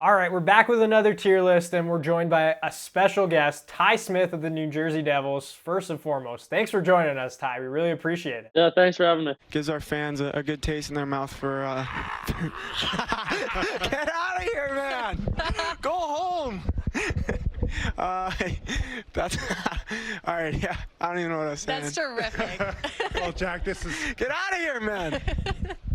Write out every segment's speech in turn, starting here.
All right, we're back with another tier list, and we're joined by a special guest, Ty Smith of the New Jersey Devils. First and foremost, thanks for joining us, Ty. We really appreciate it. Yeah, thanks for having me. Gives our fans a good taste in their mouth for Get out of here, man! Go home! That's all right. Yeah, I don't even know what I was saying. That's terrific. Well, Jack, this is get out of here, man.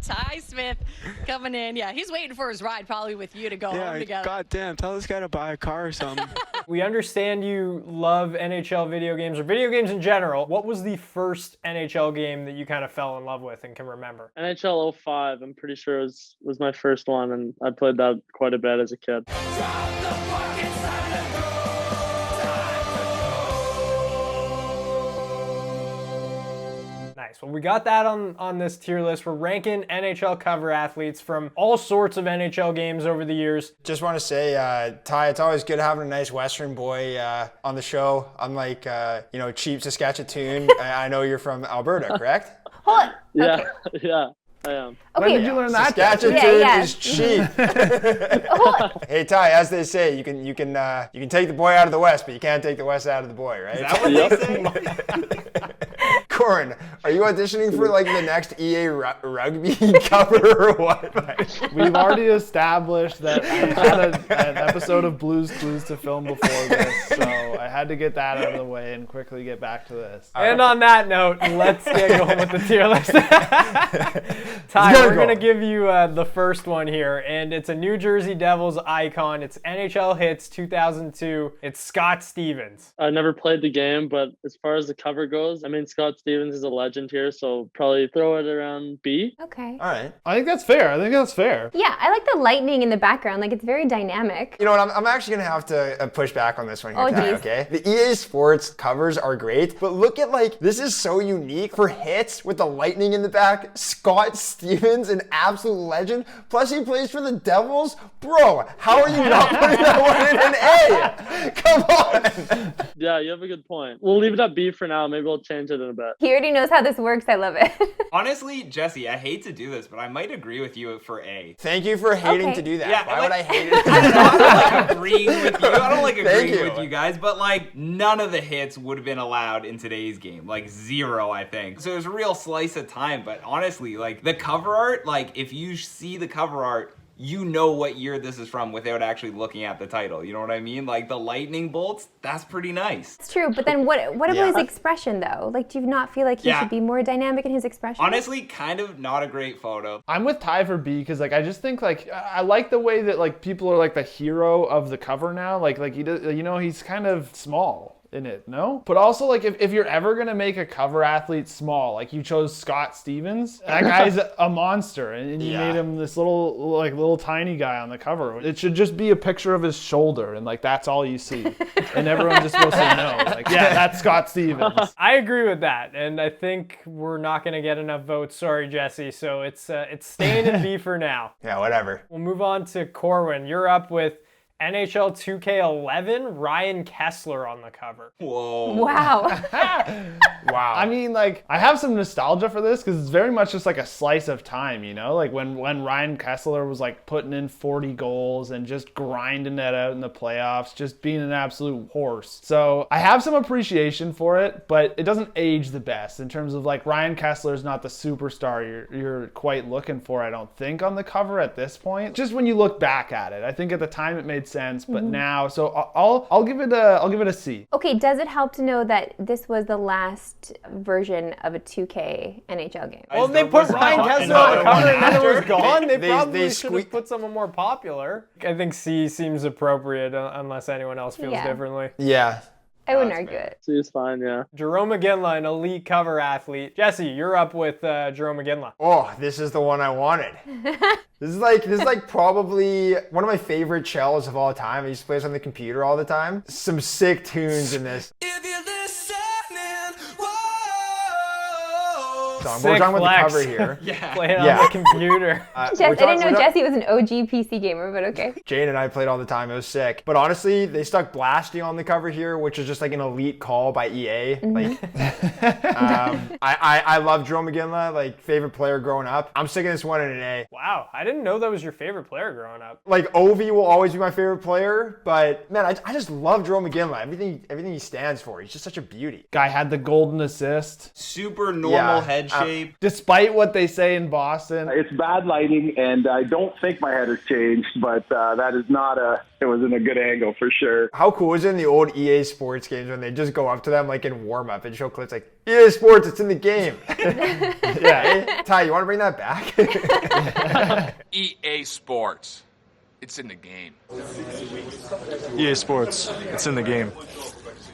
Ty Smith coming in. Yeah, he's waiting for his ride probably with you to go home together. Goddamn, tell this guy to buy a car or something. We understand you love NHL video games or video games in general. What was the first NHL game that you kind of fell in love with and can remember? NHL 05, I'm pretty sure was my first one, and I played that quite a bit as a kid. Nice. Well, we got that on this tier list. We're ranking NHL cover athletes from all sorts of NHL games over the years. Just want to say, Ty, it's always good having a nice Western boy on the show. Unlike, cheap Saskatchewan. I know you're from Alberta, correct? Hold on. Yeah, Okay. yeah, I am. Okay. When did you learn that? Saskatchewan is cheap. Hey Ty, as they say, you can take the boy out of the West, but you can't take the West out of the boy, right? Is that what they say? Corin, are you auditioning for like the next EA rugby cover or what? We've already established that I had an episode of Blue's Clues to film before this, so I had to get that out of the way and quickly get back to this. And on that note, let's get going with the tier list. Ty, we're going to give you the first one here, and it's a New Jersey Devils icon. It's NHL Hits 2002. It's Scott Stevens. I never played the game, but as far as the cover goes, I mean, Scott Stevens is a legend here, so probably throw it around B. Okay. All right. I think that's fair. Yeah, I like the lightning in the background. Like, it's very dynamic. You know what? I'm actually gonna have to push back on this one here, Oh, Ty, geez. okay? The EA Sports covers are great, but look at this is so unique for hits with the lightning in the back. Scott Stevens, an absolute legend. Plus he plays for the Devils. Bro, how are you not putting that one in an A? Come on. Yeah, you have a good point. We'll leave it at B for now. Maybe we'll change it in a bit. He already knows how this works. I love it. Honestly, Jesse, I hate to do this, but I might agree with you for A. Thank you for hating Okay. to do that. Yeah, Why like- would I hate it? I don't like agreeing with you. I don't like Thank agreeing you. with you guys, but none of the hits would have been allowed in today's game. Zero, I think. So it was a real slice of time, but honestly, the cover art, if you see the cover art, you know what year this is from without actually looking at the title. You know what I mean? The lightning bolts, that's pretty nice. It's true, but then what about Yeah. his expression, though? Do you not feel like he Yeah. should be more dynamic in his expression? Honestly, kind of not a great photo. I'm with Ty for B because I just think I like the way that people are the hero of the cover now. He does, he's kind of small in it, no? But also if you're ever gonna make a cover athlete small, you chose Scott Stevens, that guy's a monster, and you Yeah. made him this little tiny guy on the cover. It should just be a picture of his shoulder, and that's all you see, and everyone's just supposed to know. Yeah, that's Scott Stevens. I agree with that, and I think we're not going to get enough votes. Sorry, Jesse. So it's staying in B for now. Yeah, whatever. We'll move on to Corwin. You're up with NHL 2K11, Ryan Kessler on the cover. Whoa. Wow. Wow. I mean, I have some nostalgia for this because it's very much just a slice of time, when Ryan Kessler was putting in 40 goals and just grinding it out in the playoffs, just being an absolute horse. So I have some appreciation for it, but it doesn't age the best in terms of Ryan Kessler's not the superstar you're quite looking for, I don't think, on the cover at this point. Just when you look back at it, I think at the time it made sense, but now, so I'll give it a C. Okay, does it help to know that this was the last version of a 2K NHL game? Well, they put Ryan Kessler on the cover and then it was gone. They probably should have squeak- put someone more popular. I think C seems appropriate unless anyone else feels Yeah. differently. Yeah. I wouldn't argue it. C is fine, yeah. Jerome McGinley, an elite cover athlete. Jesse, you're up with Jerome McGinley. Oh, this is the one I wanted. This is probably one of my favorite cellos of all time. I used to play this on the computer all the time. Some sick tunes in this. If you're listening, whoa. So Sick we're done with the flex. cover here. Yeah. Playing on the computer. I didn't know Jesse was an OG PC gamer, but okay. Jane and I played all the time. It was sick. But honestly, they stuck Blasty on the cover here, which is just like an elite call by EA. Like, I love Joe McGinley, like favorite player growing up. I'm sticking this one in an A. Wow, I didn't know that was your favorite player growing up. Like Ovi will always be my favorite player, but man, I just love Joe McGinley. Everything he stands for. He's just such a beauty. Guy had the golden assist. Super normal head shape. Despite what they say in Boston. It's bad lighting, and I don't think my head has changed, but that is not it was in a good angle for sure. How cool is it in the old EA Sports games when they just go up to them like in warm-up and show clips like, EA Sports, it's in the game. Yeah. Hey, Ty, you want to bring that back? EA Sports. It's in the game. EA Sports. It's in the game.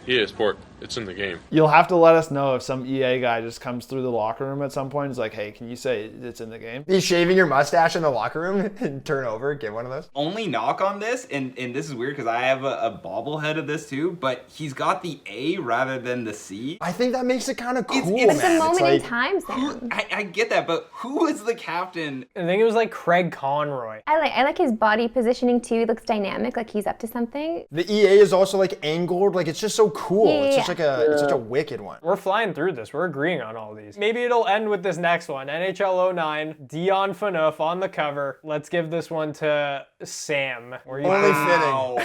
EA Sport. It's in the game. You'll have to let us know if some EA guy just comes through the locker room at some point and is like, hey, can you say it's in the game? Be shaving your mustache in the locker room and turn over, get one of those. Only knock on this, and this is weird because I have a bobblehead of this too, but he's got the A rather than the C. I think that makes it kind of cool, It's man. a moment like, in time, Sam. I get that, but who is the captain? I think it was like Craig Conroy. I like his body positioning too. He looks dynamic, like he's up to something. The EA is also like angled, like it's just so cool. Yeah, it's just like it's such a wicked one. We're flying through this. We're agreeing on all these. Maybe it'll end with this next one. NHL 09, Dion Phaneuf on the cover. Let's give this one to Sam. Only fitting.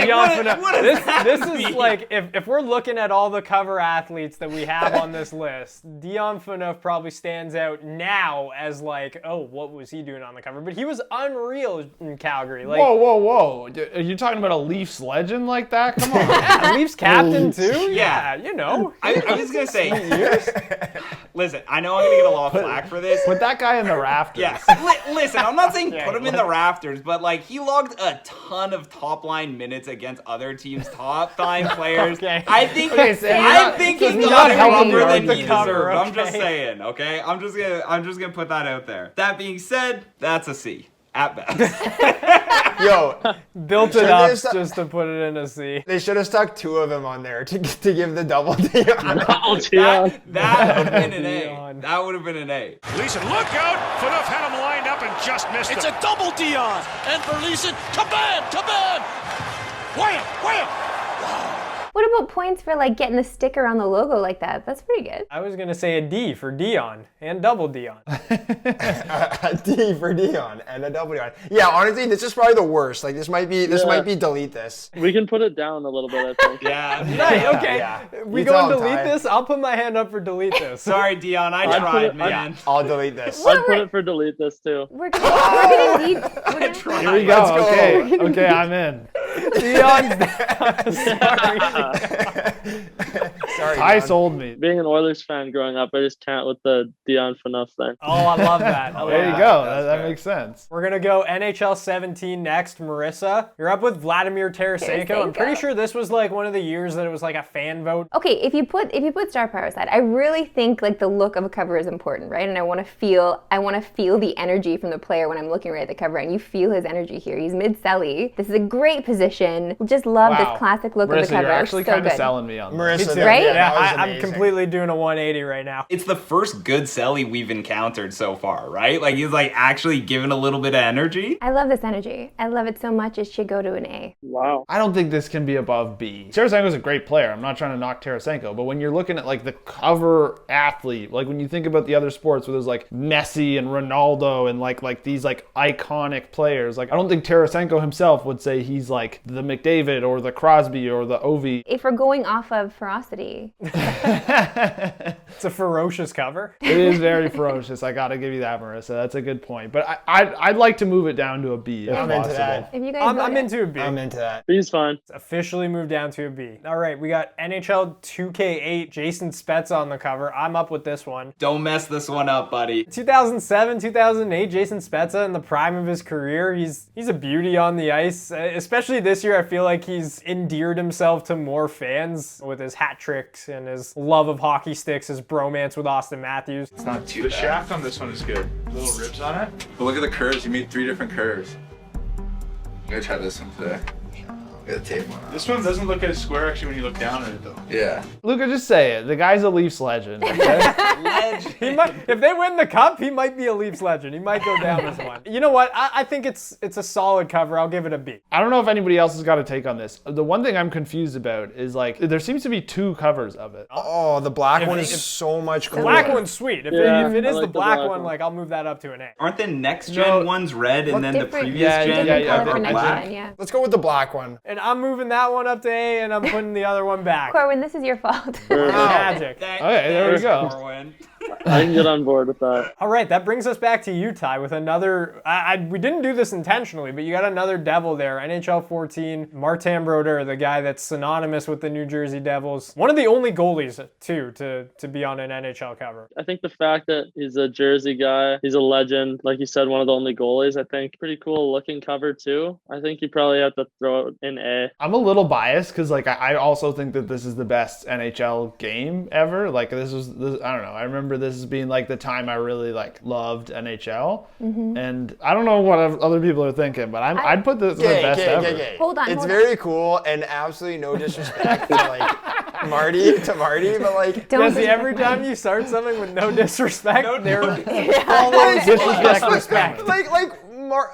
Dion Phaneuf. This is like, if we're looking at all the cover athletes that we have on this list, Dion Phaneuf probably stands out now as like, oh, what was he doing on the cover? But he was unreal in Calgary. Like, Whoa. Are you talking about a Leafs legend like that? Come on. Yeah, Leafs captain too? Yeah, you know. I was going to say, listen, I know I'm going to get a lot of flack for this. Put that guy in the rafters. Yeah, listen, I'm not saying put him in the rafters, but like he logged a ton of top line minutes against other teams' top line players. Okay. I think he got it more than he deserved. I'm just saying, okay? I'm just gonna put that out there. That being said, that's a C. At best. Yo, built it up just to put it in a C. They should have stuck two of them on there to give the double Dion. That would have been an A. That would have been an A. Leeson, look out! Phaneuf had him lined up and just missed It's him. a double Dion. And for Leeson, kabam! Wham! What about points for like getting the sticker on the logo like that? That's pretty good. I was gonna say a D for Dion and double Dion. A D for Dion and a double Dion. Yeah, honestly, this is probably the worst. Like this might be delete this. We can put it down a little bit, I think. Yeah. Right, okay. Yeah. We go and delete this? I'll put my hand up for delete this. Sorry, Dion, I tried, man. I'll delete this. I'd put it for delete this too. We're gonna need. Here we go. Okay, I'm in. Dion's down. Sorry. I sold me. Being an Oilers fan growing up, I just can't with the Dion Phaneuf thing. Oh, I love that. There you go. That makes sense. We're going to go NHL 17 next. Marissa, you're up with Vladimir Tarasenko. I'm pretty sure this was like one of the years that it was like a fan vote. Okay, if you put star power aside, I really think like the look of a cover is important, right? And I want to feel the energy from the player when I'm looking right at the cover, and you feel his energy here. He's mid-celly. This is a great position. Just love this classic look Marissa, of the cover. You're actually so kind of good. selling me on Marissa, this. Right? Yeah, I'm completely doing a 180 right now. It's the first good celly we've encountered so far, right? Like he's like actually giving a little bit of energy. I love this energy. I love it so much. It should go to an A. Wow. I don't think this can be above B. Tarasenko's a great player. I'm not trying to knock Tarasenko, but when you're looking at like the cover athlete, like when you think about the other sports where there's like Messi and Ronaldo and like these like iconic players, like I don't think Tarasenko himself would say he's like the McDavid or the Crosby or the Ovi. If we're going off of ferocity. It's a ferocious cover. It is very ferocious. I gotta give you that, Marissa. That's a good point. But I'd like to move it down to a B if I'm possible. into that. If you guys I'm into a B. I'm into that. B's fine. It's officially moved down to a B. All right, we got NHL 2K8, Jason Spetz on the cover. I'm up with this one. Don't mess this one up, buddy. 2007, 2008, Jason Spezza in the prime of his career. He's a beauty on the ice. Especially this year, I feel like he's endeared himself to more fans with his hat tricks and his love of hockey sticks, his bromance with Austin Matthews. It's not too bad. The shaft on this one is good. Little ribs on it. But look at the curves. You made 3 different curves. I'm gonna try this one today. Got tape on. This one doesn't look as square actually when you look down at it though. Yeah. Luca, just say it. The guy's a Leafs legend. Okay? Legend. He might, if they win the cup, he might be a Leafs legend. He might go down as one. You know what? I think it's a solid cover. I'll give it a B. I don't know if anybody else has got a take on this. The one thing I'm confused about is like there seems to be 2 covers of it. Oh, the black one is so much cooler. The black one's sweet. If it is like the black one, one. like I'll move that up to an A. Aren't the next gen ones red and then the different- previous Yeah, gen yeah, cover for next black? gen, yeah. Let's go with the black one. And I'm moving that one up to A, and I'm putting the other one back. Corwin, this is your fault. Magic. Okay, there we go. Corwin. I can get on board with that. All right, that brings us back to you, Ty, with another. We didn't do this intentionally, but you got another Devil there. NHL 14, Mart Tambroader, the guy that's synonymous with the New Jersey Devils. One of the only goalies, too, to be on an NHL cover. I think the fact that he's a Jersey guy, he's a legend, like you said, one of the only goalies, I think pretty cool looking cover too. I think you probably have to throw it in A. I'm a little biased because like I also think that this is the best NHL game ever. Like this, I don't know. I remember this as being like the time I really like loved NHL, and I don't know what other people are thinking, but I'd put this as the best ever. Hold on. It's very cool and absolutely no disrespect to like Marty, but like Jesse, every time you start something with no disrespect, there always disrespect.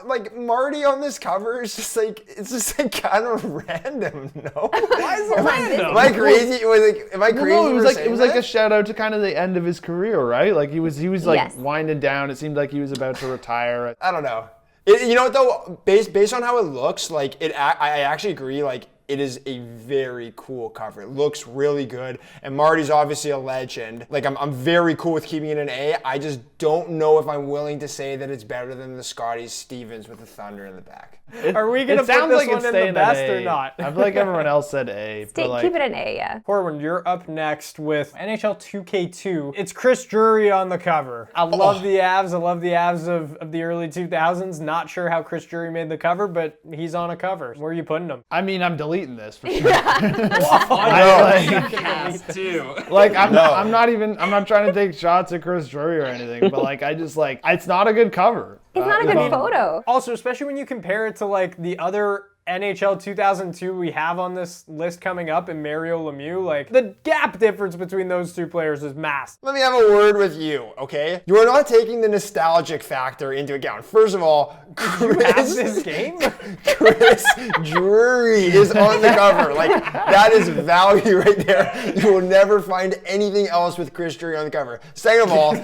Like Marty on this cover is just like it's just like kind of random. No, Why is it random? am I crazy? Am I crazy? No, it was like that? a shout out to kind of the end of his career, right? Like he was like Yes. winding down. It seemed like he was about to retire. I don't know. You know what though? Based on how it looks, like I actually agree. Like it is a very cool cover. It looks really good, and Marty's obviously a legend. Like I'm very cool with keeping it an A. I just don't know if I'm willing to say that it's better than the Scotty Stevens with the Thunder in the back. Are we going to put this one in the best or not? I feel like everyone else said A. But like, keep it an A, yeah. Corwin, you're up next with NHL 2K2. It's Chris Drury on the cover. I love the Avs. I love the Avs of the early 2000s. Not sure how Chris Drury made the cover, but he's on a cover. Where are you putting him? I mean, I'm deleting this for sure. I'm not trying to take shots at Chris Drury or anything, but like I just like it's not a good cover. It's not a good photo. Also, especially when you compare it to like the other NHL 2002 we have on this list coming up in Mario Lemieux, like the gap difference between those two players is massive. Let me have a word with you, okay? You are not taking the nostalgic factor into account. First of all, Chris Drury is on the cover. Like, that is value right there. You will never find anything else with Chris Drury on the cover. Second of all,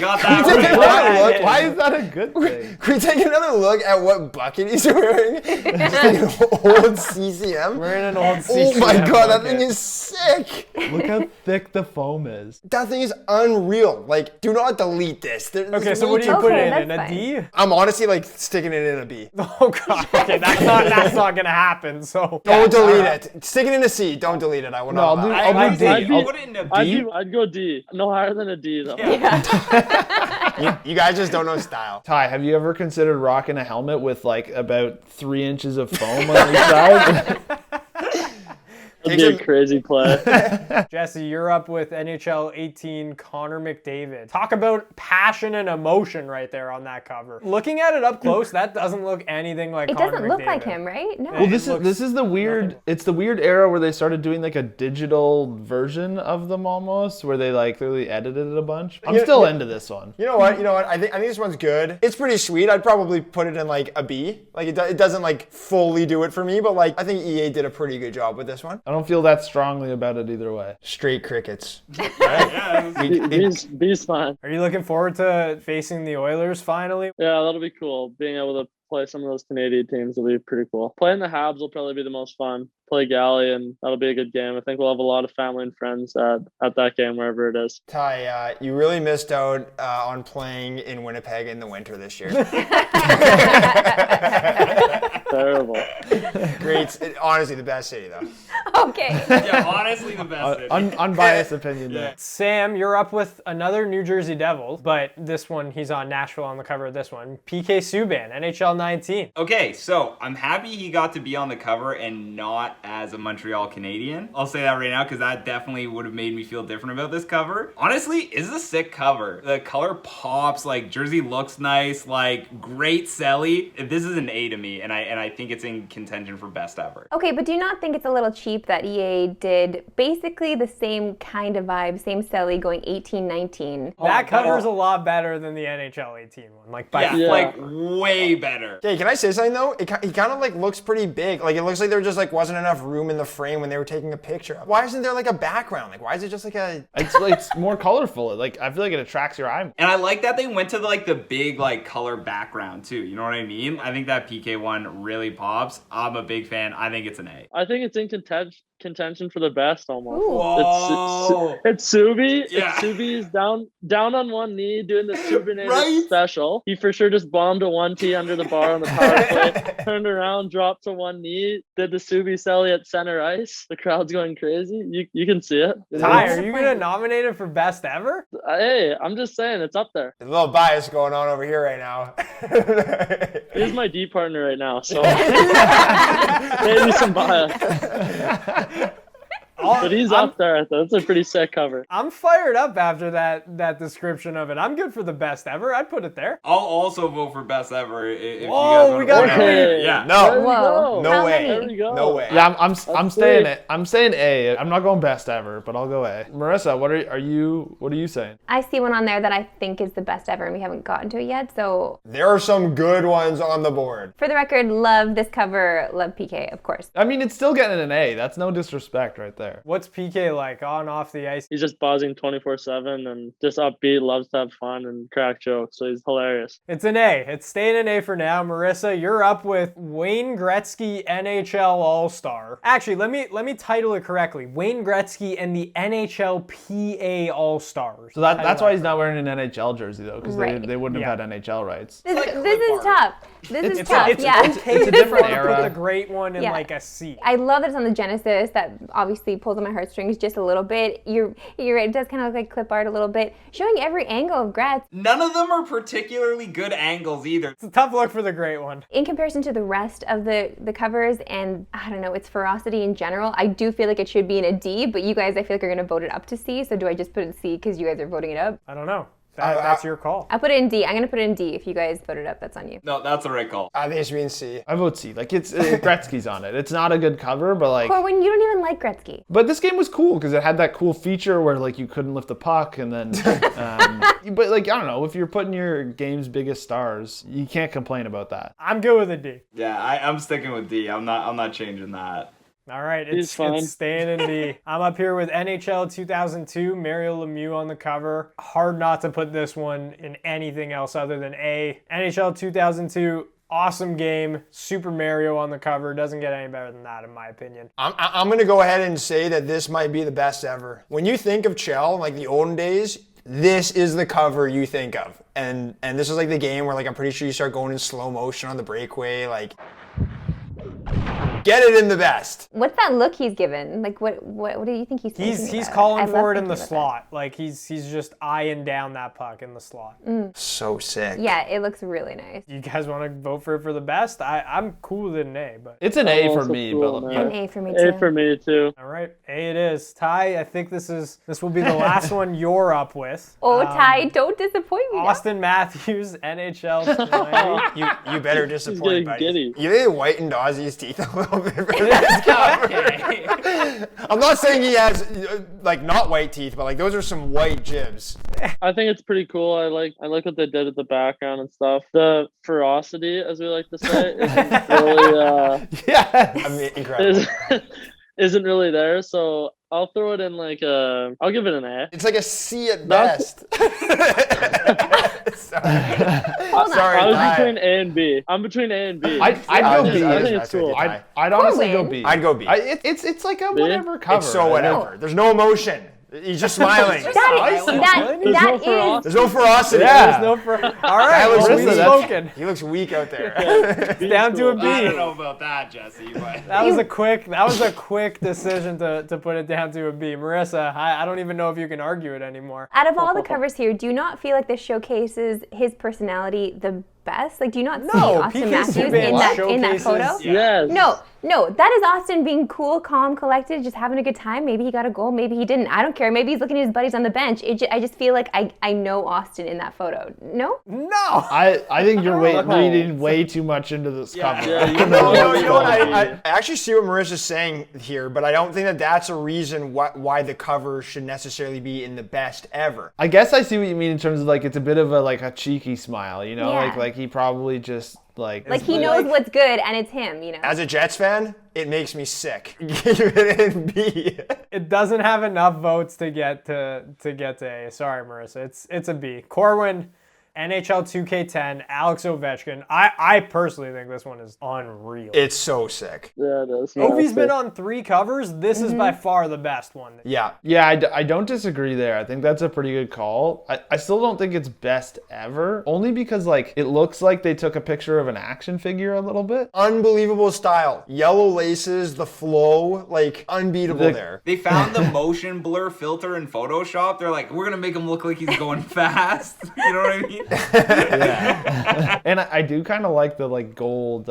got that right. Why is that a good thing? Can we take another look at what bucket he's wearing? Just like an old CCM. We're in an old CCM. Oh my god, that thing is sick. Look how thick the foam is. That thing is unreal. Like, do not delete this. Okay, so what do you put it in? A D? I'm honestly like sticking it in a B. Oh god. Okay, that's not gonna happen. So don't delete it. Stick it in a C. Don't delete it. I will not. I'll do D. I'll put it in a B. I'd go D. No higher than a D though. You guys just don't know style. Ty, have you ever considered rocking a helmet with like about 3 inches of foam on each side? That'd be a crazy play. Jesse, you're up with NHL 18 Connor McDavid. Talk about passion and emotion right there on that cover. Looking at it up close, that doesn't look anything like Connor McDavid. It doesn't look like him, right? No. Well, this is the weird. It's the weird era where they started doing like a digital version of them almost, where they like clearly edited it a bunch. I'm still into this one. You know what? I think this one's good. It's pretty sweet. I'd probably put it in like a B. Like it doesn't like fully do it for me, but like I think EA did a pretty good job with this one. I don't feel that strongly about it either way. Straight crickets. B's fine. Are you looking forward to facing the Oilers finally? Yeah, that'll be cool. Being able to play some of those Canadian teams will be pretty cool. Playing the Habs will probably be the most fun. Play Galley, and that'll be a good game. I think we'll have a lot of family and friends at that game, wherever it is. Ty, you really missed out on playing in Winnipeg in the winter this year. Terrible. Great. Honestly, the best city, though. Okay. Yeah, honestly, the best city. Unbiased opinion there. Sam, you're up with another New Jersey Devil, but this one, he's on Nashville on the cover of this one. PK Subban, NHL 19. Okay, so I'm happy he got to be on the cover and not as a Montreal Canadian. I'll say that right now because that definitely would have made me feel different about this cover. Honestly, it's a sick cover. The color pops, like jersey looks nice, like great celly. This is an A to me, and I think it's in contention contention for best ever. Okay, but do you not think it's a little cheap that EA did basically the same kind of vibe, same celly going 18-19? That cover's a lot better than the NHL 18 one. Like, by like way better. Okay, can I say something though? He kind of like looks pretty big. Like it looks like there just like wasn't enough room in the frame when they were taking a picture. Why isn't there like a background? Like why is it just like a? It's more colorful. Like I feel like it attracts your eye. And I like that they went to like the big like color background too. You know what I mean? I think that PK one really pops. I'm a big fan. I think it's an A. I think it's in contention for the best almost. Whoa. It's Subi. Yeah. Subi's down on one knee doing the Subinator special. He for sure just bombed a 1T under the bar on the power play. Turned around, dropped to one knee, did the Subi celly at center ice. The crowd's going crazy. You can see it. Ty, are you gonna nominate him for best ever? Hey, I'm just saying it's up there. There's a little bias going on over here right now. He's my D partner right now, so maybe some bias. But he's up there. That's a pretty sick cover. I'm fired up after that description of it. I'm good for the best ever. I'd put it there. I'll also vote for best ever if you guys Whoa, want we to got vote. it. Yeah. No. Whoa. No How way. many? No way. Yeah, I'm staying it. I'm saying A. I'm not going best ever, but I'll go A. Marissa, what are you saying? I see one on there that I think is the best ever, and we haven't gotten to it yet. So There are some good ones on the board. for the record, love this cover, love PK, of course. I mean, it's still getting an A. That's no disrespect right there. What's PK like on off the ice? He's just buzzing 24/7 and just upbeat, loves to have fun and crack jokes. So he's hilarious. It's an A. It's staying an A for now. Marissa, you're up with Wayne Gretzky NHL All-Star. Actually, let me title it correctly. Wayne Gretzky and the NHL PA All-Stars. So that's why he's not wearing an NHL jersey though, because Right. they wouldn't have had NHL rights. This is tough. This is tough. It's Yeah. okay It's a to different put era. the great one in Yeah. like a C. I love that it's on the Genesis. That obviously pulls on my heartstrings just a little bit. You're right. It does kind of look like clip art a little bit, showing every angle of Gretz. None of them are particularly good angles either. It's a tough look for the great one. In comparison to the rest of the covers and, I don't know, its ferocity in general, I do feel like it should be in a D, but you guys, I feel like, are going to vote it up to C, so do I just put it in C because you guys are voting it up? I don't know. That's your call. I'll put it in D. I'm going to put it in D. If you guys vote it up, that's on you. No, that's the right call. I think it should be in C. I vote C. Like it's Gretzky's on it. It's not a good cover, but like. Corwin, you don't even like Gretzky. But this game was cool because it had that cool feature where like you couldn't lift the puck, and then. But like I don't know, if you're putting your game's biggest stars, you can't complain about that. I'm good with a D. Yeah, I'm sticking with D. I'm not changing that. All right, He's fine. it's staying in D. I'm up here with NHL 2002, Mario Lemieux on the cover. Hard not to put this one in anything else other than A. NHL 2002, awesome game. Super Mario on the cover. Doesn't get any better than that, in my opinion. I'm going to go ahead and say that this might be the best ever. When you think of Chell, like the olden days, this is the cover you think of. And this is like the game where like I'm pretty sure you start going in slow motion on the breakaway, like get it in the best. What's that look he's given? Like, what do you think he's thinking He's about? calling I love for it in thinking the about slot. Like he's just eyeing down that puck in the slot. So sick. that. Yeah, it looks really nice. You guys want to vote for it for the best? I'm cool with an A, but It's an A for also me, cool, but man. An A for me too. A for me too. all right, A it is. Ty, I think this will be the last one you're up with. Oh, Ty, don't disappoint me. now. Austin Matthews, NHL 20. You better He's disappoint, getting buddy. giddy. You think whitened Ozzy's teeth a little bit for this cover? I'm not saying he has like not white teeth, but like those are some white jibs. I think it's pretty cool. I like what they did at the background and stuff. The ferocity, as we like to say, isn't really I mean, incredible. isn't really there. So I'll throw it in like I'll give it an A. It's like a C at best. Sorry, I was Ty. between A and B. I'm between A and B. I'd go B. I think it's cool. I'd honestly go B. I'd go B. It's like a whatever cover. It's so whatever. There's no emotion. He's just smiling. There's no There's no ferocity. Yeah. There's no all right, That looks well, weak. we've spoken. He looks weak out there. It's down to a B. I don't know about that, Jesse, but That was a quick decision to put it down to a B. Marissa, I don't even know if you can argue it anymore. Out of all the covers here, do you not feel like this showcases his personality the best? Like, do you not see Austin PK Matthews Subban in that photo? Yes. No, No, that is Austin being cool, calm, collected, just having a good time. Maybe he got a goal, maybe he didn't. I don't care. Maybe he's looking at his buddies on the bench. I just feel like I know Austin in that photo. No? No! I think you're reading way too much into this cover. Yeah, you know what? I actually see what Marissa's saying here, but I don't think that that's a reason why the cover should necessarily be in the best ever. I guess I see what you mean in terms of like it's a bit of a cheeky smile, you know, Yeah. like he probably just like he knows what's good and it's him, you know. As a Jets fan, it makes me sick. Give it in B. It doesn't have enough votes to get to A. Sorry, Marissa. It's a B. Corwin, NHL 2K10, Alex Ovechkin. I personally think this one is unreal. It's so sick. Yeah, it is. Ovi's been on 3 covers. This is by far the best one. Yeah. Yeah, I don't disagree there. I think that's a pretty good call. I still don't think it's best ever, only because like it looks like they took a picture of an action figure a little bit. Unbelievable style. Yellow laces, the flow, like unbeatable there. They found the motion blur filter in Photoshop. They're like, we're going to make him look like he's going fast. You know what I mean? Yeah. And I do kind of like the gold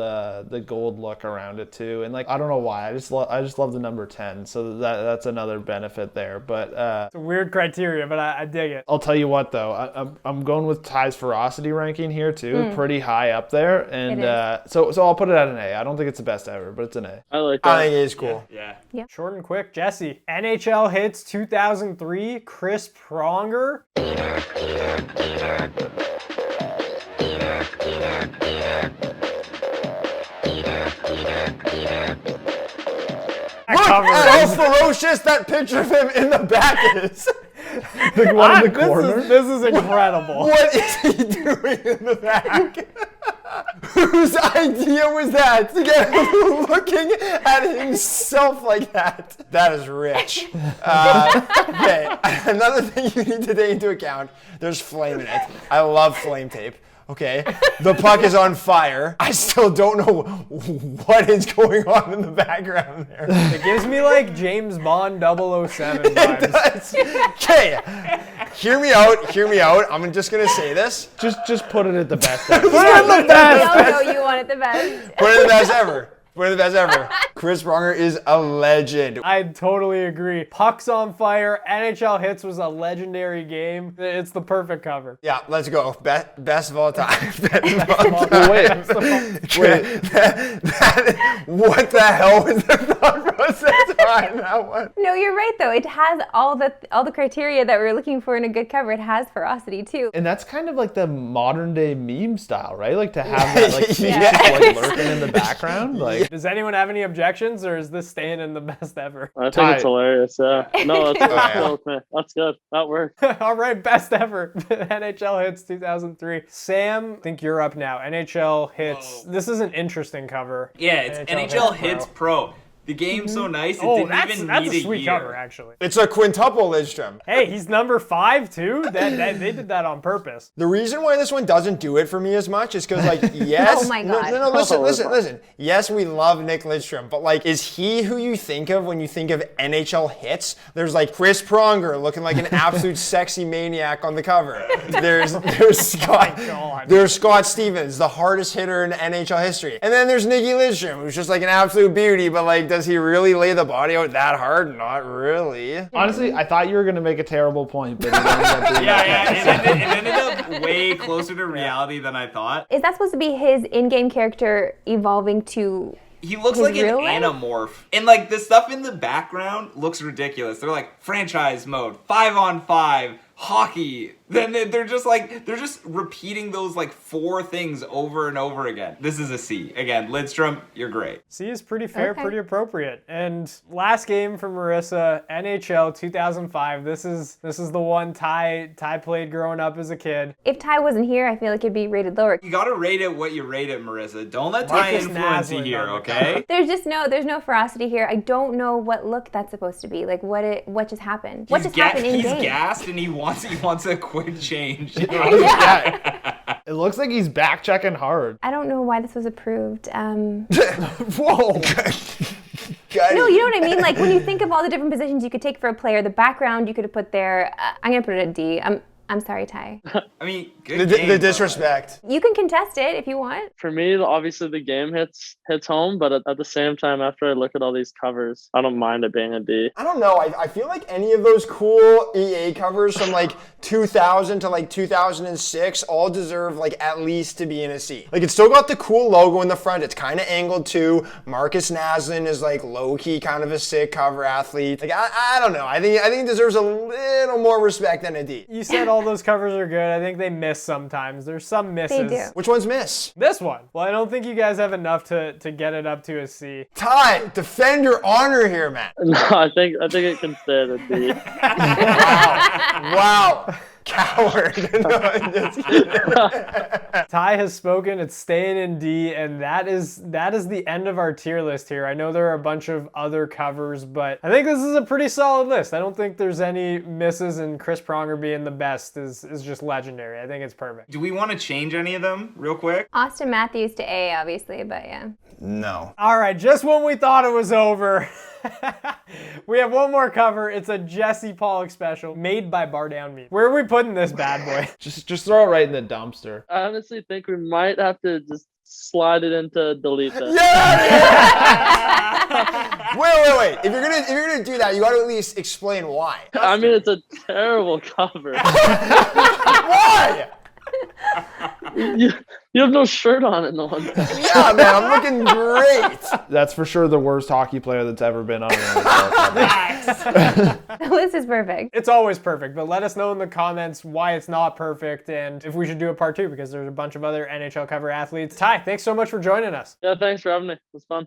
look around it too. And like I don't know why. I just love the number 10. So that's another benefit there. But it's a weird criteria, but I dig it. I'll tell you what though, I'm going with Ty's ferocity ranking here too, pretty high up there. And so I'll put it at an A. I don't think it's the best ever, but it's an A. I like that. I think it is cool. Yeah. Short and quick, Jesse. NHL hits 2003, Chris Pronger. Look at how ferocious that picture of him in the back is. The one in the corner? This is incredible. What is he doing in the back? Whose idea was that to get him looking at himself like that? That is rich. Okay, another thing you need to take into account, there's flame in it. I love flame tape. Okay, the puck is on fire. I still don't know what is going on in the background there. It gives me like James Bond 007 vibes. It does. Okay, hear me out. I'm just gonna say this. Just put it at the best. Put it at the best. You want it the best. Put it at the best ever. One of the best ever. Chris Pronger is a legend. I totally agree. Puck's on fire. NHL Hits was a legendary game. It's the perfect cover. Yeah, let's go. Best of all time. Wait. What the hell was the thought process behind that one? No, you're right though. It has all the criteria that we're looking for in a good cover. It has ferocity too. And that's kind of like the modern day meme style, right? Like to have that like face just like lurking in the background. Like, does anyone have any objections, or is this staying in the best ever? I think it's hilarious. No, that's good. That worked. All right, best ever. NHL Hits 2003. Sam, I think you're up now. NHL Hits. Whoa. This is an interesting cover. Yeah, it's NHL Hits Pro. The game's so nice, it didn't even need a sweet year. cover, actually. It's a quintuple Lidstrom. Hey, he's number 5, too? They did that on purpose. The reason why this one doesn't do it for me as much is because, like, yes. Oh, my God. No, listen. Yes, we love Nick Lidstrom, but, like, is he who you think of when you think of NHL Hits? There's, like, Chris Pronger looking like an absolute sexy maniac on the cover. There's Scott Stevens, the hardest hitter in NHL history. And then there's Nicky Lidstrom, who's just, like, an absolute beauty, but, like, does he really lay the body out that hard? Not really. Honestly, I thought you were going to make a terrible point, but it ended up being it ended up way closer to reality than I thought. Is that supposed to be his in-game character evolving to he looks like an anamorph. And like the stuff in the background looks ridiculous. They're like franchise mode, 5-on-5, hockey. Then they're just repeating those like 4 things over and over again. This is a C. Again, Lidstrom, you're great. C is pretty fair, pretty appropriate. And last game for Marissa, NHL 2005. This is the one Ty played growing up as a kid. If Ty wasn't here, I feel like it'd be rated lower. You gotta rate it what you rate it, Marissa. Don't let Ty influence you here, okay? There's no ferocity here. I don't know what look that's supposed to be. Like what just happened? What just happened in game? He's gassed and he wants a quick change. You know? Yeah. It looks like he's back checking hard. I don't know why this was approved. Whoa. No, you know what I mean? Like when you think of all the different positions you could take for a player, the background you could have put there. I'm gonna put it at D. I'm sorry, Ty. I mean, good game, the disrespect. You can contest it if you want. For me, obviously the game hits home, but at the same time, after I look at all these covers, I don't mind it being a D. I don't know. I feel like any of those cool EA covers from like 2000 to like 2006 all deserve like at least to be in a C. Like it's still got the cool logo in the front. It's kind of angled too. Marcus Naslin is like low-key kind of a sick cover athlete. Like I don't know. I think it deserves a little more respect than a D. You said all those covers are good. I think they miss sometimes. There's some misses. They do. Which ones miss? This one. Well, I don't think you guys have enough to get it up to a C. Ty, defend your honor here, man. No, I think it can stay at a D. Wow. Coward. Ty has spoken. It's staying in D, and that is the end of our tier list here. I know there are a bunch of other covers, but I think this is a pretty solid list. I don't think there's any misses, and Chris Pronger being the best is just legendary. I think it's perfect. Do we want to change any of them real quick? Austin Matthews to A, obviously, but yeah. No. All right, just when we thought it was over, we have one more cover. It's a Jesse Pollock special made by BarDown Meat. Where are we putting this bad boy? Just throw it right in the dumpster. I honestly think we might have to just slide it into delete it. Wait. If you're gonna do that, you got to at least explain why. I mean, it's a terrible cover. Why? You have no shirt on in the one. Yeah, man, I'm looking great. That's for sure the worst hockey player that's ever been on an NHL. The list is perfect. It's always perfect, but let us know in the comments why it's not perfect and if we should do a part 2 because there's a bunch of other NHL cover athletes. Ty, thanks so much for joining us. Yeah, thanks for having me. It was fun.